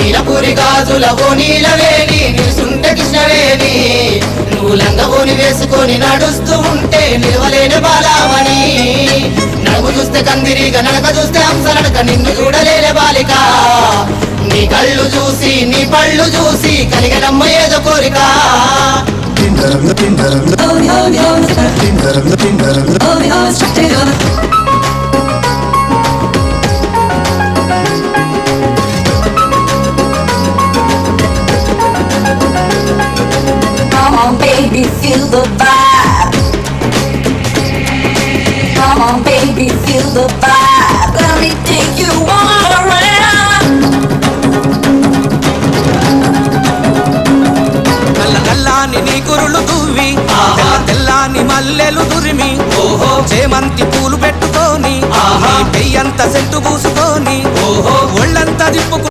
నీలపూరి గాజుల నీలవేణి నిలుసుంటే కృష్ణవేణి నువ్వు లంగబోని వేసుకొని నడుస్తూ ఉంటే నిలవలేని బాలామణి నడుము చూస్తే కందిరిగా నడక చూస్తే హంస నడక నిన్ను చూడలేని బాలిక నీ కళ్ళు చూసి నీ పళ్ళు చూసి కలిగనమ్మ ఏదో కోరిక Come on baby, feel the vibe. Come on baby, feel the vibe. Let me take you all around. నల్ల నల్లాని నీ కురులు దువ్వి తెల్లాని మల్లెలు దురిమి చేమంతి పూలు పెట్టుకొని పెయ్యంత సెంటు పూసుకొని ఒళ్ళంతా దిప్పుకు